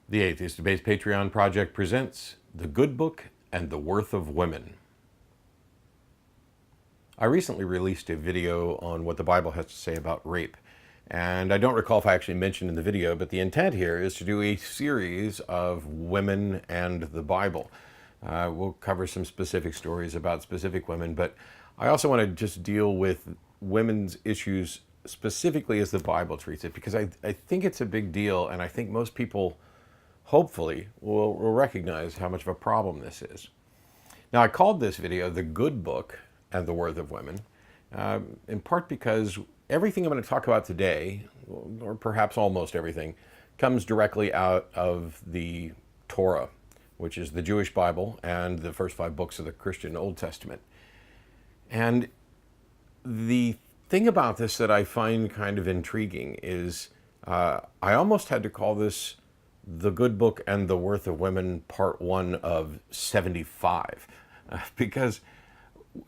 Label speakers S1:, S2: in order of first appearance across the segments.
S1: The Atheist Debates Patreon Project presents The Good Book and the Worth of Women. I recently released a video on what the Bible has to say about rape. And I don't recall if I actually mentioned in the video, but the intent here is to do a series of women and the Bible. We'll cover some specific stories about specific women, but I also want to just deal with women's issues specifically as the Bible treats it, because I think it's a big deal, and I think most people hopefully will recognize how much of a problem this is. Now, I called this video The Good Book and the Worth of Women, in part because everything I'm going to talk about today, or perhaps almost everything, comes directly out of the Torah, which is the Jewish Bible and the first 5 books of the Christian Old Testament. And the thing about this that I find kind of intriguing is I almost had to call this The Good Book and the Worth of Women, Part 1 of 75, because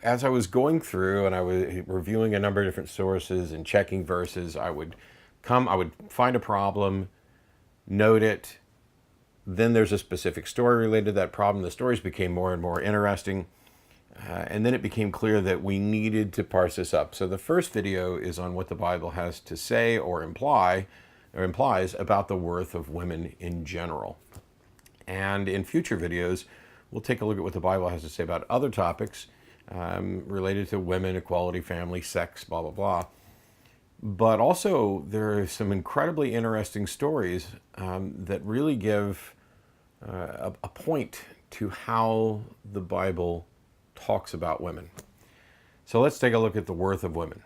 S1: as I was going through and I was reviewing a number of different sources and checking verses, I would find a problem, note it, then there's a specific story related to that problem. The stories became more and more interesting, and then it became clear that we needed to parse this up. So the first video is on what the Bible has to say or implies about the worth of women in general. And in future videos, we'll take a look at what the Bible has to say about other topics related to women, equality, family, sex, blah, blah, blah. But also, there are some incredibly interesting stories that really give a point to how the Bible talks about women. So let's take a look at the worth of women.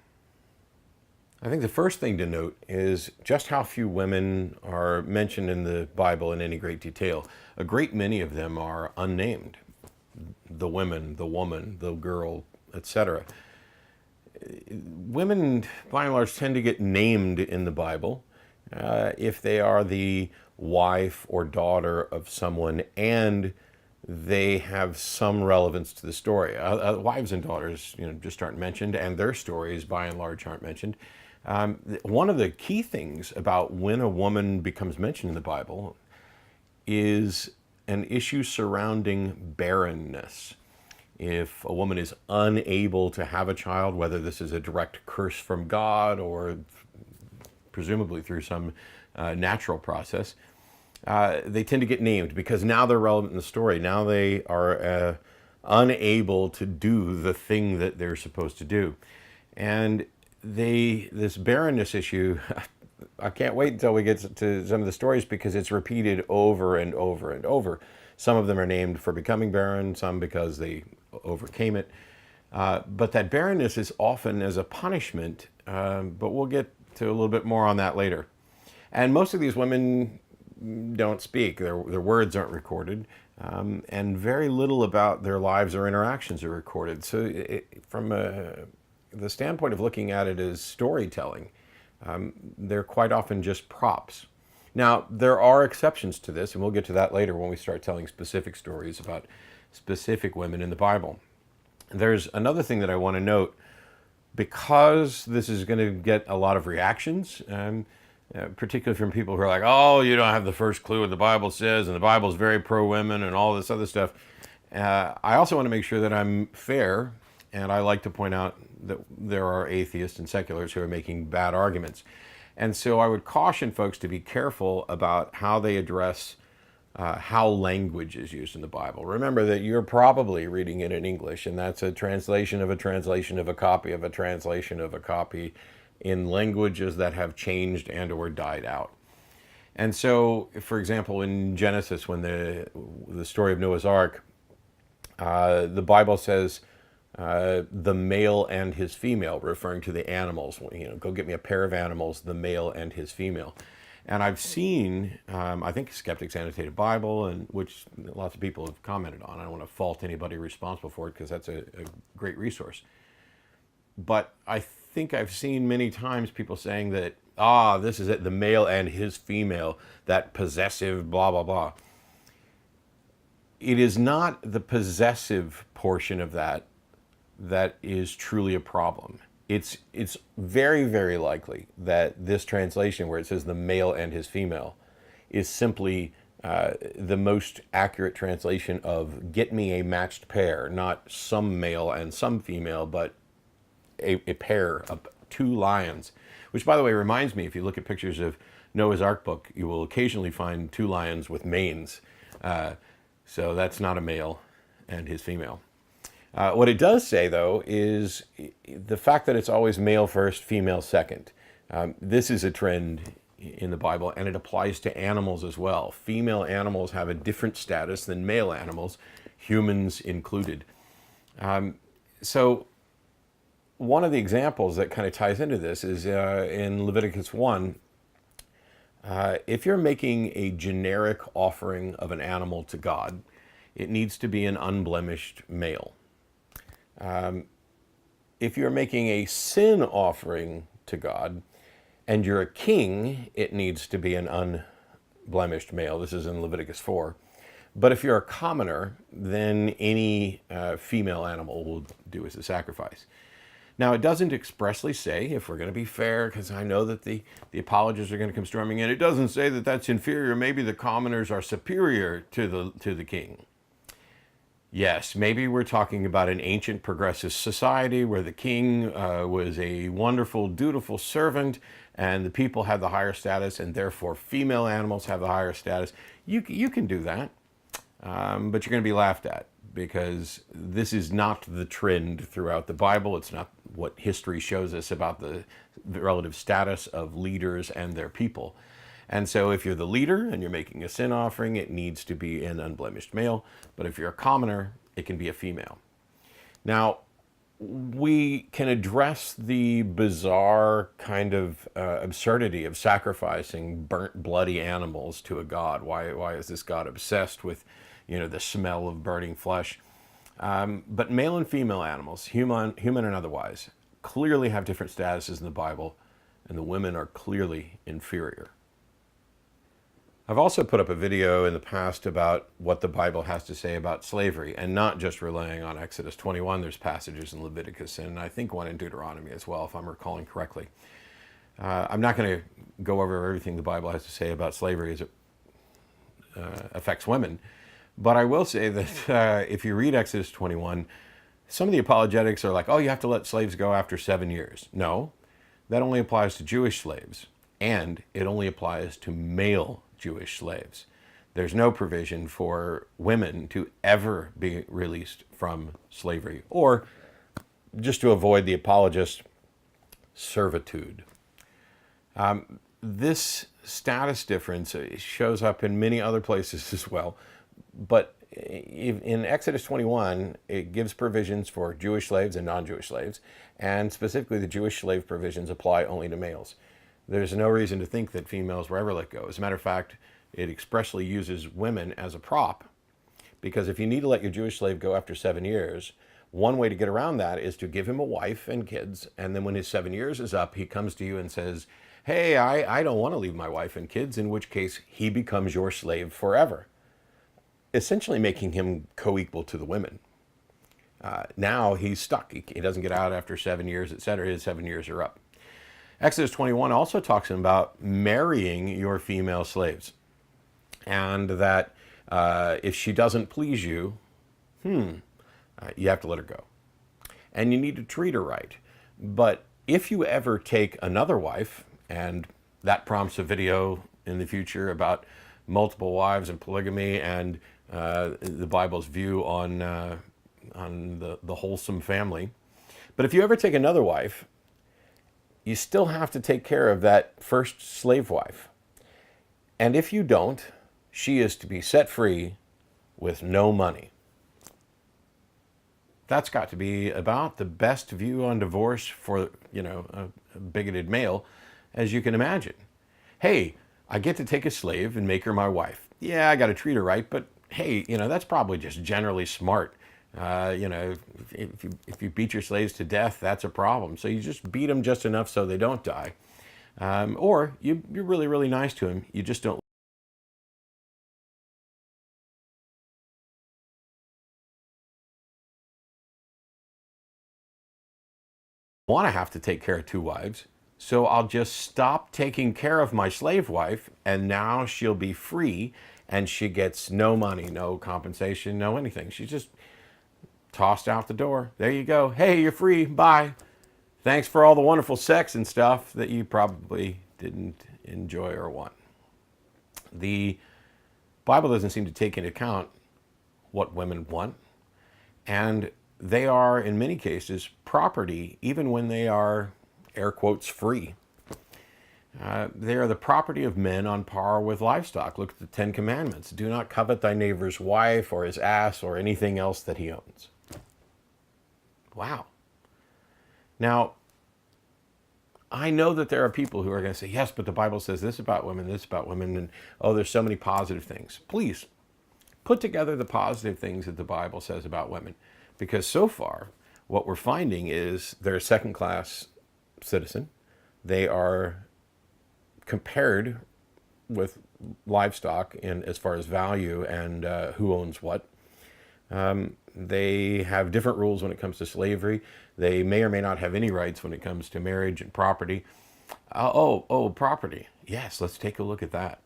S1: I think the first thing to note is just how few women are mentioned in the Bible in any great detail. A great many of them are unnamed. The women, the woman, the girl, etc. Women, by and large, tend to get named in the Bible if they are the wife or daughter of someone and they have some relevance to the story. Wives and daughters, just aren't mentioned, and their stories, by and large, aren't mentioned. One of the key things about when a woman becomes mentioned in the Bible is an issue surrounding barrenness. If a woman is unable to have a child, whether this is a direct curse from God or presumably through some natural process, they tend to get named because now they're relevant in the story. Now they are unable to do the thing that they're supposed to do. And this barrenness issue, I can't wait until we get to some of the stories because it's repeated over and over and over. Some of them are named for becoming barren, some because they overcame it. But that barrenness is often as a punishment, but we'll get to a little bit more on that later. And most of these women don't speak. Their words aren't recorded, and very little about their lives or interactions are recorded. So from the standpoint of looking at it as storytelling, they're quite often just props. Now, there are exceptions to this, and we'll get to that later when we start telling specific stories about specific women in the Bible. There's another thing that I want to note, because this is going to get a lot of reactions, particularly from people who are like, oh, you don't have the first clue what the Bible says, and the Bible's very pro-women and all this other stuff. I also want to make sure that I'm fair, and I like to point out that there are atheists and seculars who are making bad arguments. And so I would caution folks to be careful about how they address how language is used in the Bible. Remember that you're probably reading it in English, and that's a translation of a translation of a copy of a translation of a copy in languages that have changed and or died out. And so, for example, in Genesis, when the story of Noah's Ark, the Bible says, the male and his female, referring to the animals. Go get me a pair of animals, the male and his female. And I've seen, I think Skeptics Annotated Bible, and which lots of people have commented on. I don't want to fault anybody responsible for it because that's a great resource. But I think I've seen many times people saying that, this is it, the male and his female, that possessive blah, blah, blah. It is not the possessive portion of that is truly a problem. It's very, very likely that this translation where it says the male and his female is simply the most accurate translation of get me a matched pair, not some male and some female, but a pair of two lions. Which, by the way, reminds me, if you look at pictures of Noah's Ark book, you will occasionally find two lions with manes. So that's not a male and his female. What it does say, though, is the fact that it's always male first, female second. This is a trend in the Bible, and it applies to animals as well. Female animals have a different status than male animals, humans included. So one of the examples that kind of ties into this is in Leviticus 1. If you're making a generic offering of an animal to God, it needs to be an unblemished male. If you're making a sin offering to God and you're a king, it needs to be an unblemished male. This is in Leviticus 4. But if you're a commoner, then any female animal will do as a sacrifice. Now, it doesn't expressly say, if we're going to be fair, because I know that the apologists are going to come storming in, it doesn't say that that's inferior. Maybe the commoners are superior to the king. Yes, maybe we're talking about an ancient progressive society where the king was a wonderful, dutiful servant, and the people had the higher status, and therefore female animals have the higher status. You can do that, but you're going to be laughed at, because this is not the trend throughout the Bible. It's not what history shows us about the relative status of leaders and their people. And so if you're the leader and you're making a sin offering, it needs to be an unblemished male. But if you're a commoner, it can be a female. Now, we can address the bizarre kind of absurdity of sacrificing burnt, bloody animals to a god. Why is this god obsessed with, the smell of burning flesh? But male and female animals, human and otherwise, clearly have different statuses in the Bible, and the women are clearly inferior. I've also put up a video in the past about what the Bible has to say about slavery, and not just relying on Exodus 21. There's passages in Leviticus, and I think one in Deuteronomy as well, if I'm recalling correctly. I'm not going to go over everything the Bible has to say about slavery as it affects women, but I will say that if you read Exodus 21, some of the apologetics are like, oh, you have to let slaves go after 7 years. No, that only applies to Jewish slaves, and it only applies to male Jewish slaves. There's no provision for women to ever be released from slavery, or, just to avoid the apologist, servitude. This status difference shows up in many other places as well, but in Exodus 21, it gives provisions for Jewish slaves and non-Jewish slaves, and specifically the Jewish slave provisions apply only to males. There's no reason to think that females were ever let go. As a matter of fact, it expressly uses women as a prop, because if you need to let your Jewish slave go after 7 years, one way to get around that is to give him a wife and kids, and then when his 7 years is up, he comes to you and says, hey, I don't want to leave my wife and kids, in which case he becomes your slave forever, essentially making him co-equal to the women. Now he's stuck. He doesn't get out after 7 years, etc. His 7 years are up. Exodus 21 also talks about marrying your female slaves, and that if she doesn't please you, you have to let her go. And you need to treat her right. But if you ever take another wife, and that prompts a video in the future about multiple wives and polygamy and the Bible's view on the wholesome family. But if you ever take another wife, you still have to take care of that first slave wife. And if you don't, she is to be set free with no money. That's got to be about the best view on divorce for, a bigoted male as you can imagine. Hey, I get to take a slave and make her my wife. Yeah, I got to treat her right, but hey, that's probably just generally smart. If you beat your slaves to death, that's a problem. So you just beat them just enough so they don't die. Or you're really, really nice to them. You just don't want to have to take care of two wives. So I'll just stop taking care of my slave wife, and now she'll be free, and she gets no money, no compensation, no anything. She's just tossed out the door. There you go. Hey, you're free. Bye. Thanks for all the wonderful sex and stuff that you probably didn't enjoy or want. The Bible doesn't seem to take into account what women want, and they are, in many cases, property, even when they are, air quotes, free. They are the property of men on par with livestock. Look at the Ten Commandments. Do not covet thy neighbor's wife or his ass or anything else that he owns. Wow. Now, I know that there are people who are going to say, yes, but the Bible says this about women, and oh, there's so many positive things. Please, put together the positive things that the Bible says about women. Because so far, what we're finding is they're a second-class citizen. They are compared with livestock in as far as value and who owns what. They have different rules when it comes to slavery. They may or may not have any rights when it comes to marriage and property. Property. Yes, let's take a look at that.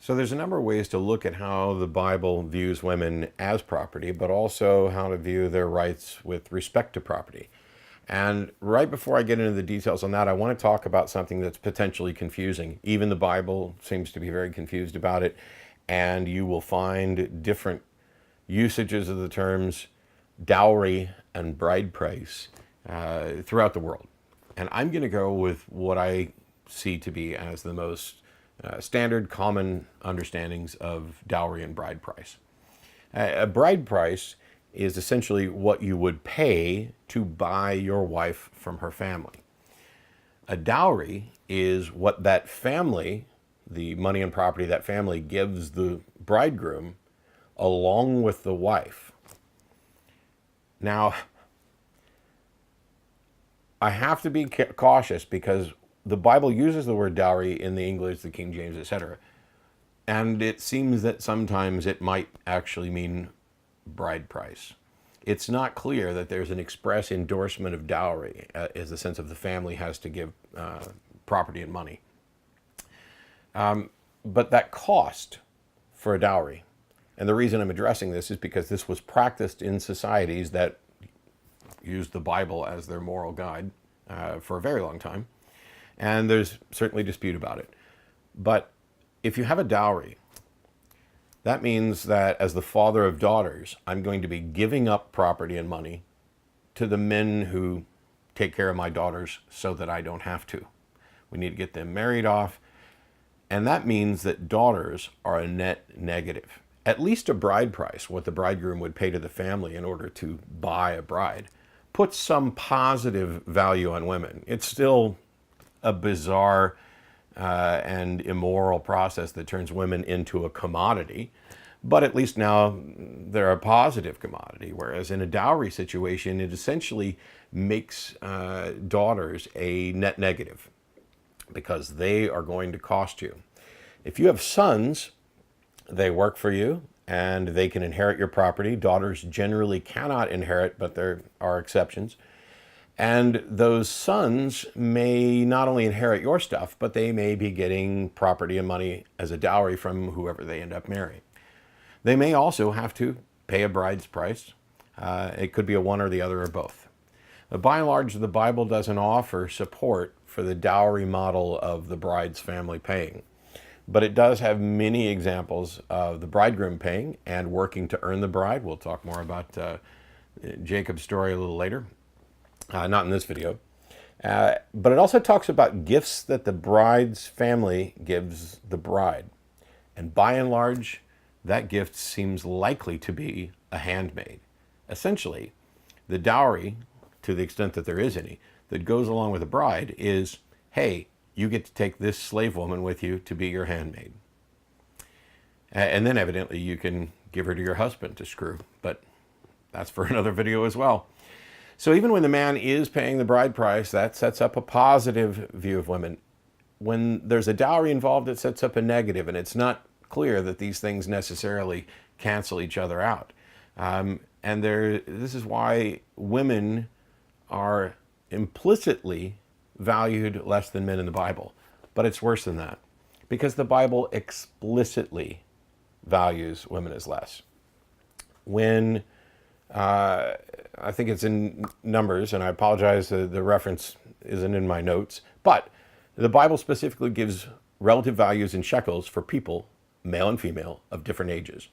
S1: So there's a number of ways to look at how the Bible views women as property, but also how to view their rights with respect to property. And right before I get into the details on that, I want to talk about something that's potentially confusing. Even the Bible seems to be very confused about it, and you will find different usages of the terms dowry and bride price throughout the world. And I'm going to go with what I see to be as the most standard, common understandings of dowry and bride price. A bride price is essentially what you would pay to buy your wife from her family. A dowry is what that family, the money and property that family gives the bridegroom along with the wife. Now, I have to be cautious because the Bible uses the word dowry in the English, the King James, etc. And it seems that sometimes it might actually mean bride price. It's not clear that there's an express endorsement of dowry as the sense of the family has to give property and money. But that cost for a dowry, and the reason I'm addressing this is because this was practiced in societies that used the Bible as their moral guide for a very long time. And there's certainly dispute about it. But if you have a dowry, that means that as the father of daughters, I'm going to be giving up property and money to the men who take care of my daughters so that I don't have to. We need to get them married off. And that means that daughters are a net negative. At least a bride price, what the bridegroom would pay to the family in order to buy a bride, puts some positive value on women. It's still a bizarre and immoral process that turns women into a commodity, but at least now they're a positive commodity, whereas in a dowry situation, it essentially makes daughters a net negative because they are going to cost you. If you have sons, they work for you and they can inherit your property. Daughters generally cannot inherit, but there are exceptions. And those sons may not only inherit your stuff, but they may be getting property and money as a dowry from whoever they end up marrying. They may also have to pay a bride's price. It could be a one or the other or both. But by and large, the Bible doesn't offer support for the dowry model of the bride's family paying. But it does have many examples of the bridegroom paying and working to earn the bride. We'll talk more about Jacob's story a little later. Not in this video. But it also talks about gifts that the bride's family gives the bride. And by and large, that gift seems likely to be a handmaid. Essentially, the dowry, to the extent that there is any, that goes along with the bride is, hey, you get to take this slave woman with you to be your handmaid. And then evidently you can give her to your husband to screw, but that's for another video as well. So even when the man is paying the bride price, that sets up a positive view of women. When there's a dowry involved, it sets up a negative, and it's not clear that these things necessarily cancel each other out. This is why women are implicitly valued less than men in the Bible. But it's worse than that, because the Bible explicitly values women as less. When I think it's in Numbers, and I apologize, the reference isn't in my notes, but the Bible specifically gives relative values in shekels for people, male and female, of different ages.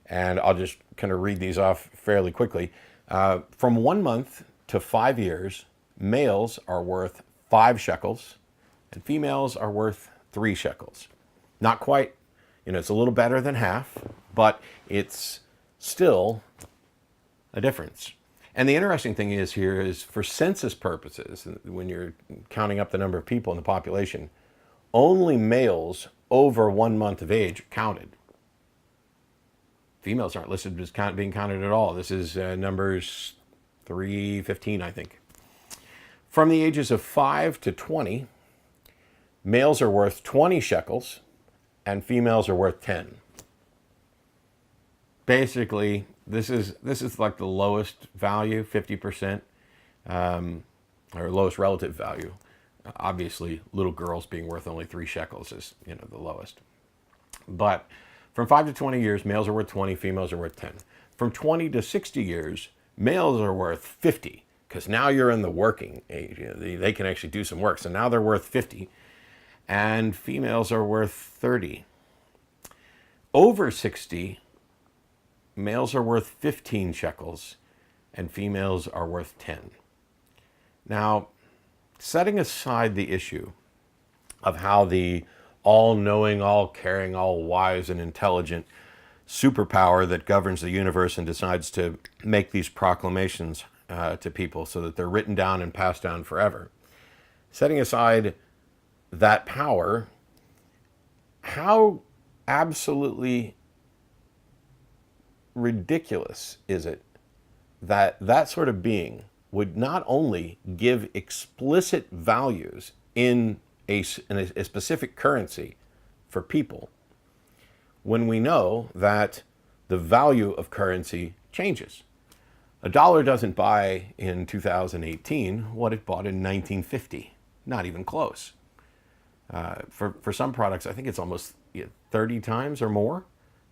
S1: And I'll just kind of read these off fairly quickly. From 1 month to 5 years, males are worth 5 shekels, and females are worth 3 shekels. Not quite, it's a little better than half, but it's still a difference. And the interesting thing is for census purposes, when you're counting up the number of people in the population, only males over 1 month of age are counted. Females aren't listed as being counted at all. This is Numbers 3:15, I think. From the ages of 5 to 20, males are worth 20 shekels and females are worth 10. Basically, this is like the lowest value, 50%, or lowest relative value. Obviously, little girls being worth only 3 shekels is, the lowest. But from 5 to 20 years, males are worth 20, females are worth 10. From 20 to 60 years, males are worth 50, because now you're in the working age. They can actually do some work, so now they're worth 50. And females are worth 30. Over 60, males are worth 15 shekels, and females are worth 10. Now, setting aside the issue of how the all-knowing, all-caring, all-wise, and intelligent superpower that governs the universe and decides to make these proclamations to people so that they're written down and passed down forever. Setting aside that power, how absolutely ridiculous is it that that sort of being would not only give explicit values in a specific currency for people, when we know that the value of currency changes. A dollar doesn't buy in 2018 what it bought in 1950, not even close. For some products, I think it's almost 30 times or more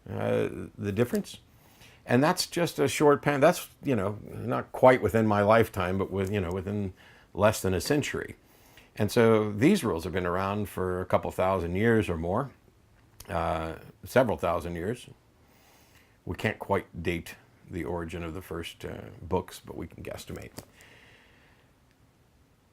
S1: the difference. And that's just a short pan. That's, not quite within my lifetime, but within less than a century. And so these rules have been around for a couple thousand years or more, several thousand years. We can't quite date the origin of the first books, but we can guesstimate.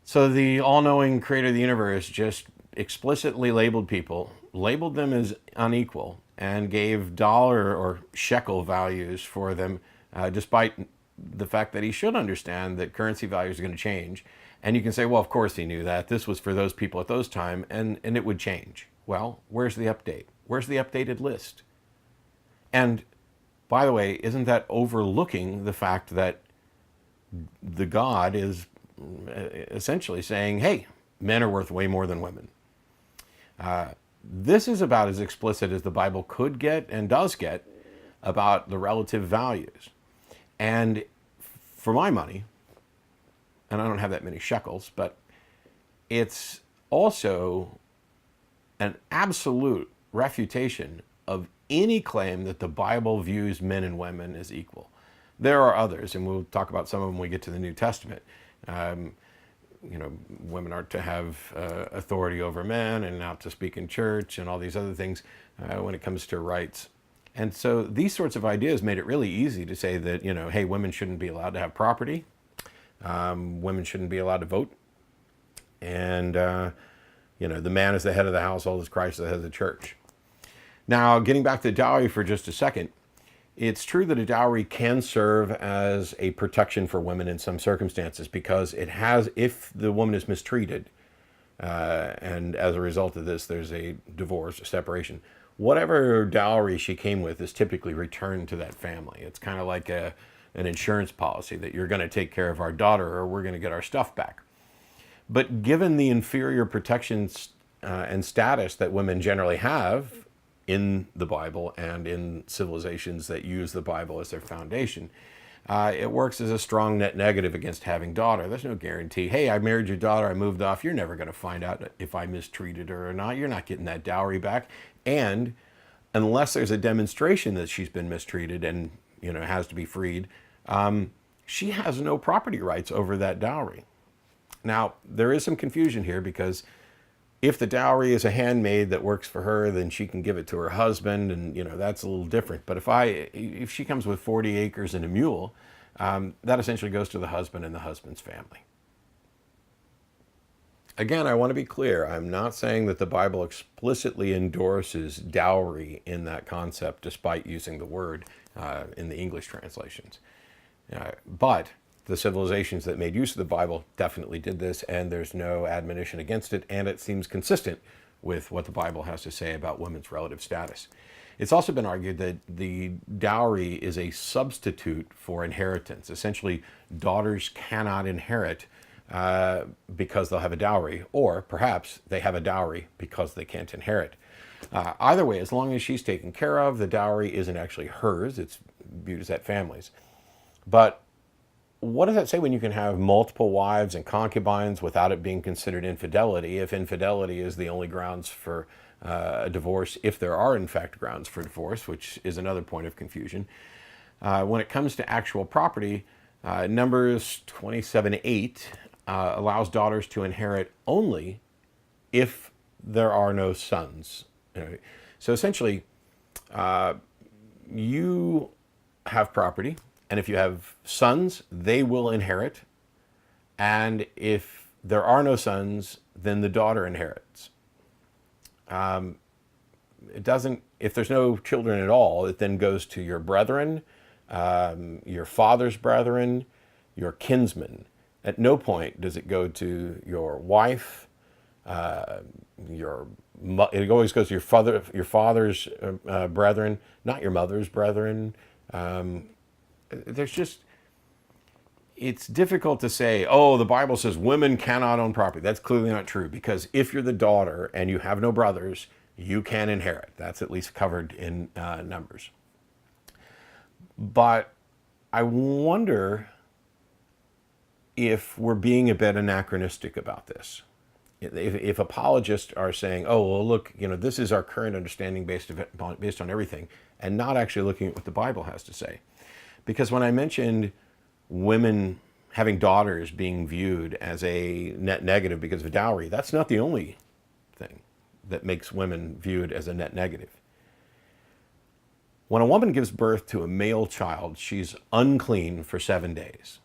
S1: So the all-knowing creator of the universe just explicitly labeled people, labeled them as unequal, and gave dollar or shekel values for them, despite the fact that he should understand that currency values are going to change. And you can say, well, of course he knew that. This was for those people at those time, and it would change. Well, where's the update? Where's the updated list? And by the way, isn't that overlooking the fact that the God is essentially saying, hey, men are worth way more than women? This is about as explicit as the Bible could get and does get about the relative values. And for my money, and I don't have that many shekels, but it's also an absolute refutation of any claim that the Bible views men and women as equal. There are others, and we'll talk about some of them when we get to the New Testament. Women are to have authority over men and not to speak in church and all these other things when it comes to rights. And so these sorts of ideas made it really easy to say that, hey, women shouldn't be allowed to have property. Women shouldn't be allowed to vote. And, the man is the head of the household as Christ is the head of the church. Now, getting back to dowry for just a second, it's true that a dowry can serve as a protection for women in some circumstances because it has, if the woman is mistreated, and as a result of this, there's a divorce, a separation, whatever dowry she came with is typically returned to that family. It's kind of like an insurance policy that you're going to take care of our daughter or we're going to get our stuff back. But given the inferior protections and status that women generally have in the Bible and in civilizations that use the Bible as their foundation, it works as a strong net negative against having daughter. There's no guarantee. Hey, I married your daughter, I moved off. You're never going to find out if I mistreated her or not. You're not getting that dowry back. And unless there's a demonstration that she's been mistreated and has to be freed, she has no property rights over that dowry. Now, there is some confusion here because if the dowry is a handmaid that works for her, then she can give it to her husband, and that's a little different. But if she comes with 40 acres and a mule, that essentially goes to the husband and the husband's family. Again, I want to be clear. I'm not saying that the Bible explicitly endorses dowry in that concept, despite using the word in the English translations. But the civilizations that made use of the Bible definitely did this, and there's no admonition against it, and it seems consistent with what the Bible has to say about women's relative status. It's also been argued that the dowry is a substitute for inheritance. Essentially, daughters cannot inherit because they'll have a dowry, or perhaps they have a dowry because they can't inherit. Either way, as long as she's taken care of, the dowry isn't actually hers. It's viewed as that family's. But what does that say when you can have multiple wives and concubines without it being considered infidelity, if infidelity is the only grounds for a divorce, if there are in fact grounds for divorce, which is another point of confusion? When it comes to actual property, Numbers 27:8 allows daughters to inherit only if there are no sons. So essentially, you have property, and if you have sons, they will inherit. And if there are no sons, then the daughter inherits. If there's no children at all, it then goes to your brethren, your father's brethren, your kinsmen. At no point does it go to your wife, it always goes to your father's brethren, not your mother's brethren. It's difficult to say, oh, the Bible says women cannot own property. That's clearly not true, because if you're the daughter and you have no brothers, you can inherit. That's at least covered in Numbers. But I wonder if we're being a bit anachronistic about this. If apologists are saying, oh, well, look, this is our current understanding based on everything, and not actually looking at what the Bible has to say. Because when I mentioned women having daughters being viewed as a net negative because of dowry, that's not the only thing that makes women viewed as a net negative. When a woman gives birth to a male child, she's unclean for 7 days.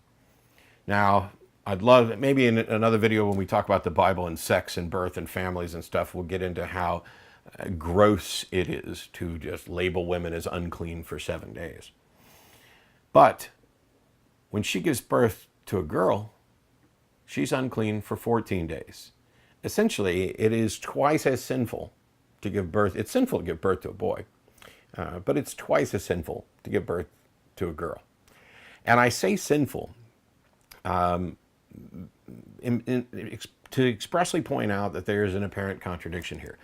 S1: Now, I'd love, maybe in another video when we talk about the Bible and sex and birth and families and stuff, we'll get into how gross it is to just label women as unclean for 7 days. But when she gives birth to a girl, she's unclean for 14 days. Essentially, it is twice as sinful to give birth. It's sinful to give birth to a boy, but it's twice as sinful to give birth to a girl. And I say sinful to expressly point out that there is an apparent contradiction here,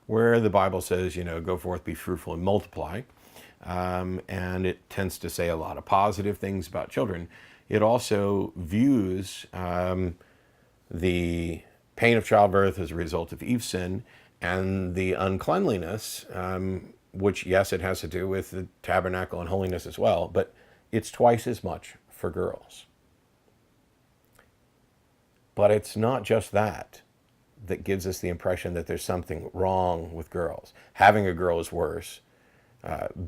S1: where the Bible says, go forth, be fruitful and multiply. And it tends to say a lot of positive things about children. It also views the pain of childbirth as a result of Eve's sin, and the uncleanliness, which, yes, it has to do with the tabernacle and holiness as well, but it's twice as much for girls. But it's not just that gives us the impression that there's something wrong with girls. Having a girl is worse.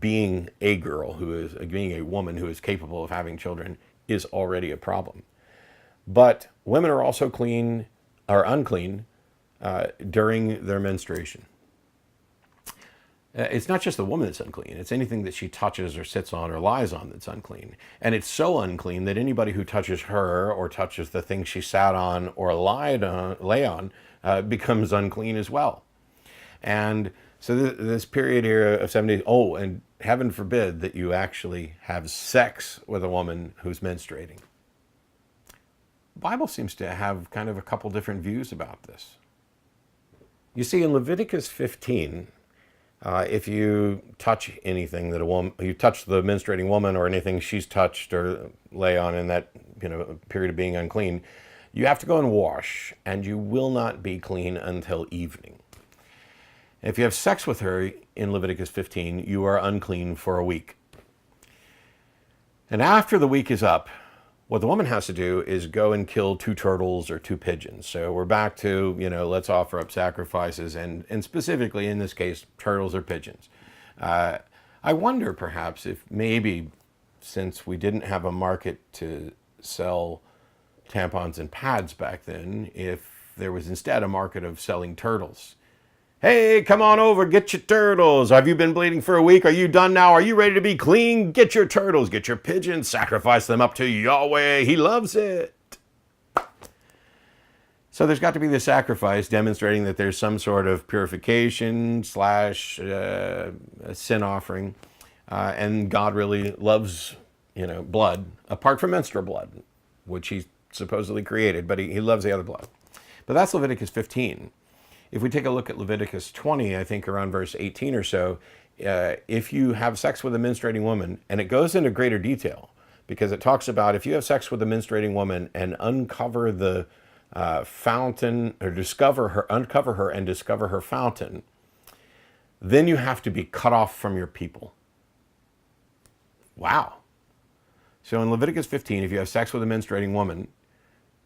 S1: Being a woman who is capable of having children is already a problem. But women are also unclean during their menstruation. It's not just the woman that's unclean. It's anything that she touches or sits on or lies on that's unclean. And it's so unclean that anybody who touches her or touches the thing she sat on or lay on becomes unclean as well. And so this period here of 7 days, and heaven forbid that you actually have sex with a woman who's menstruating. The Bible seems to have kind of a couple different views about this. You see, in Leviticus 15, If you touch anything that a woman, you touch the menstruating woman or anything she's touched or lay on in that period of being unclean, you have to go and wash, and you will not be clean until evening. If you have sex with her in Leviticus 15, you are unclean for a week. And after the week is up, what the woman has to do is go and kill 2 turtles or 2 pigeons. So we're back to, let's offer up sacrifices, and specifically in this case, turtles or pigeons. I wonder perhaps if maybe, since we didn't have a market to sell tampons and pads back then, if there was instead a market of selling turtles. Hey, come on over, get your turtles. Have you been bleeding for a week? Are you done now? Are you ready to be clean? Get your turtles, get your pigeons, sacrifice them up to Yahweh. He loves it. So there's got to be the sacrifice demonstrating that there's some sort of purification / sin offering. And God really loves, blood, apart from menstrual blood, which he supposedly created, but he loves the other blood. But that's Leviticus 15. If we take a look at Leviticus 20, I think around verse 18 or so, if you have sex with a menstruating woman, and it goes into greater detail, because it talks about if you have sex with a menstruating woman and uncover the fountain, or uncover her and discover her fountain, then you have to be cut off from your people. Wow. So in Leviticus 15, if you have sex with a menstruating woman,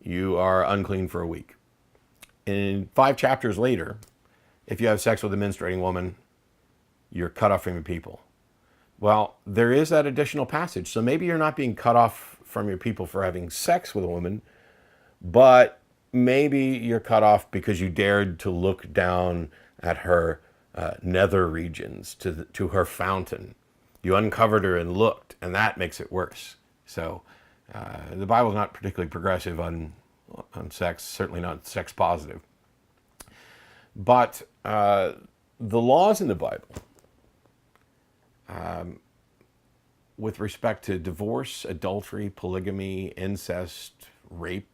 S1: you are unclean for a week. In 5 chapters later, if you have sex with a menstruating woman, you're cut off from your people. Well, there is that additional passage. So maybe you're not being cut off from your people for having sex with a woman, but maybe you're cut off because you dared to look down at her nether regions, to her fountain. You uncovered her and looked, and that makes it worse. So the Bible's not particularly progressive on sex, certainly not sex positive. But the laws in the Bible with respect to divorce, adultery, polygamy, incest, rape,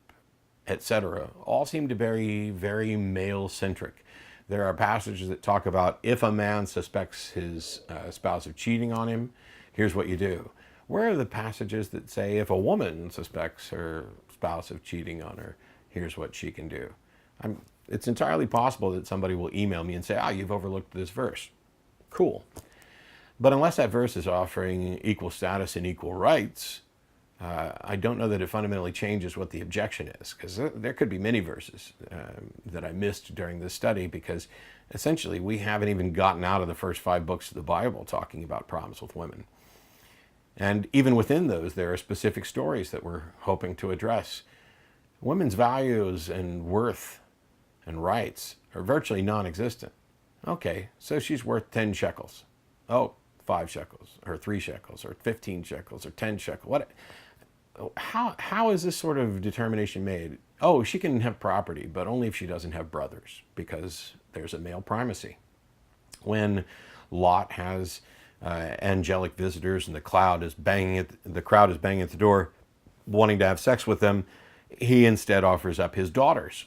S1: etc., all seem to be very, very male-centric. There are passages that talk about if a man suspects his spouse of cheating on him, here's what you do. Where are the passages that say if a woman suspects her spouse of cheating on her, here's what she can do? It's entirely possible that somebody will email me and say, you've overlooked this verse. Cool. But unless that verse is offering equal status and equal rights, I don't know that it fundamentally changes what the objection is, because there could be many verses that I missed during this study, because essentially we haven't even gotten out of the first 5 books of the Bible talking about problems with women. And even within those, there are specific stories that we're hoping to address. Women's values and worth and rights are virtually non-existent. Okay, so she's worth 10 shekels. Oh, 5 shekels, or 3 shekels, or 15 shekels, or 10 shekels. What? How is this sort of determination made? Oh, she can have property, but only if she doesn't have brothers, because there's a male primacy. When Lot has angelic visitors and the crowd is banging at the door, wanting to have sex with them, he instead offers up his daughters.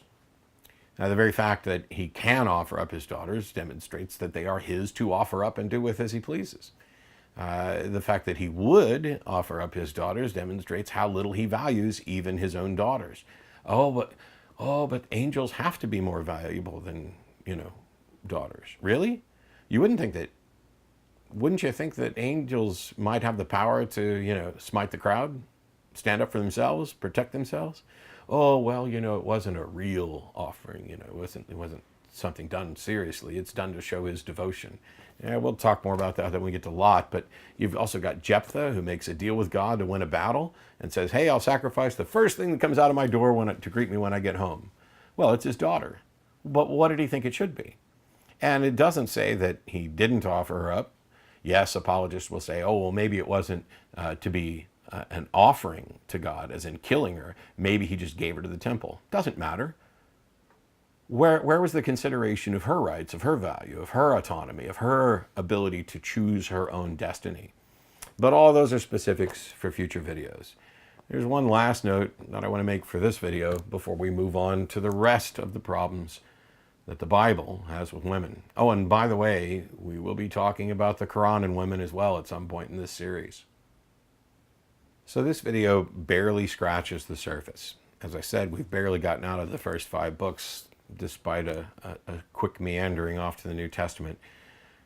S1: Now, the very fact that he can offer up his daughters demonstrates that they are his to offer up and do with as he pleases. The fact that he would offer up his daughters demonstrates how little he values even his own daughters. But angels have to be more valuable than, daughters. Really? Wouldn't you think that angels might have the power to, smite the crowd, stand up for themselves, protect themselves? It wasn't a real offering, it wasn't something done seriously. It's done to show his devotion. Yeah, we'll talk more about that when we get to Lot, but you've also got Jephthah, who makes a deal with God to win a battle and says, hey, I'll sacrifice the first thing that comes out of my door to greet me when I get home. Well, it's his daughter. But what did he think it should be? And it doesn't say that he didn't offer her up. Yes, apologists will say, maybe it wasn't to be an offering to God, as in killing her. Maybe he just gave her to the temple. Doesn't matter. Where was the consideration of her rights, of her value, of her autonomy, of her ability to choose her own destiny? But all those are specifics for future videos. There's one last note that I want to make for this video before we move on to the rest of the problems that the Bible has with women. Oh, and by the way, we will be talking about the Quran and women as well at some point in this series. So this video barely scratches the surface. As I said, we've barely gotten out of the first 5 books, despite a quick meandering off to the New Testament.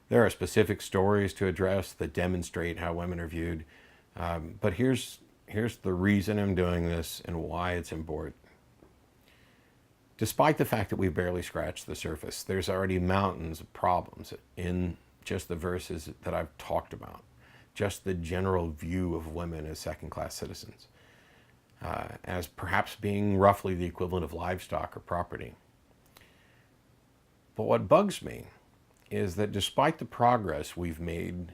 S1: There are specific stories to address that demonstrate how women are viewed. But here's the reason I'm doing this and why it's important. Despite the fact that we've barely scratched the surface, there's already mountains of problems in just the verses that I've talked about. Just the general view of women as second-class citizens, as perhaps being roughly the equivalent of livestock or property. But what bugs me is that despite the progress we've made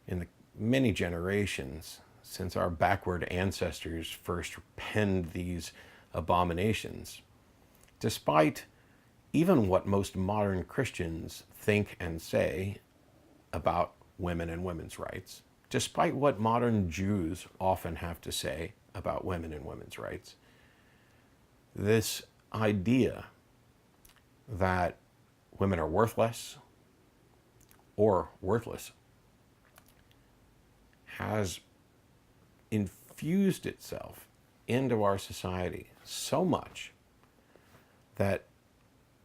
S1: in the many generations since our backward ancestors first penned these abominations, despite even what most modern Christians think and say about women and women's rights, despite what modern Jews often have to say about women and women's rights, this idea that women are worthless or worthless has infused itself into our society so much that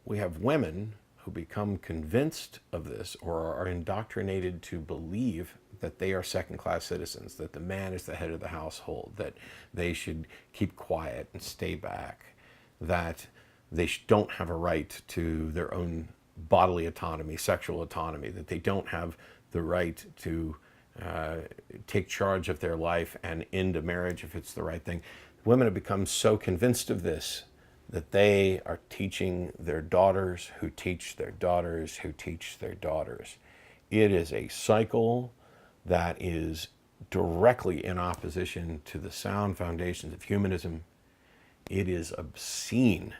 S1: we have women who become convinced of this or are indoctrinated to believe that they are second-class citizens, that the man is the head of the household, that they should keep quiet and stay back, that they don't have a right to their own bodily autonomy, sexual autonomy, that they don't have the right to take charge of their life and end a marriage if it's the right thing. Women have become so convinced of this that they are teaching their daughters who teach their daughters who teach their daughters. It is a cycle that is directly in opposition to the sound foundations of humanism. It is obscene.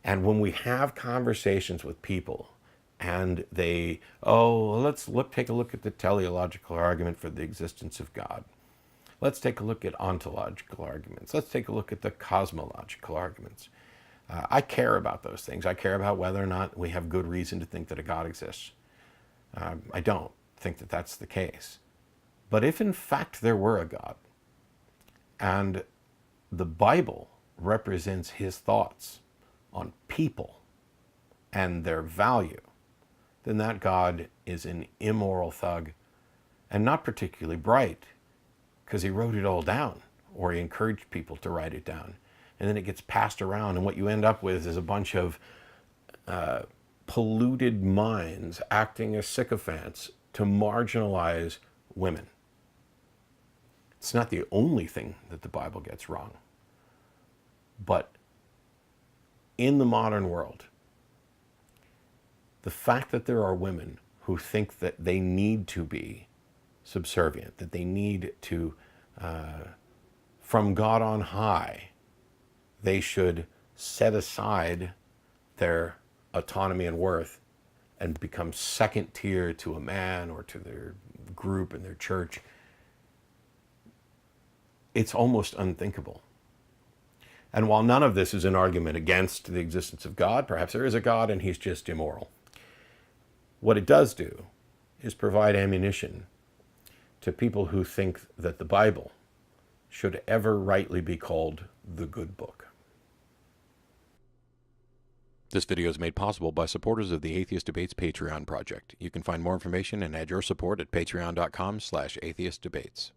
S1: And when we have conversations with people and they, let's take a look at the teleological argument for the existence of God. Let's take a look at ontological arguments. Let's take a look at the cosmological arguments. I care about those things. I care about whether or not we have good reason to think that a God exists. I don't think that that's the case. But if in fact there were a God, and the Bible represents his thoughts on people and their value, then that God is an immoral thug and not particularly bright, because he wrote it all down, or he encouraged people to write it down. And then it gets passed around, and what you end up with is a bunch of polluted minds acting as sycophants to marginalize women. It's not the only thing that the Bible gets wrong. But in the modern world, the fact that there are women who think that they need to be subservient, that they need to, from God on high, they should set aside their autonomy and worth and become second tier to a man or to their group and their church. It's almost unthinkable. And while none of this is an argument against the existence of God, perhaps there is a God and he's just immoral, what it does do is provide ammunition to people who think that the Bible should ever rightly be called the good book. This video is made possible by supporters of the Atheist Debates Patreon project. You can find more information and add your support at patreon.com/atheistdebates.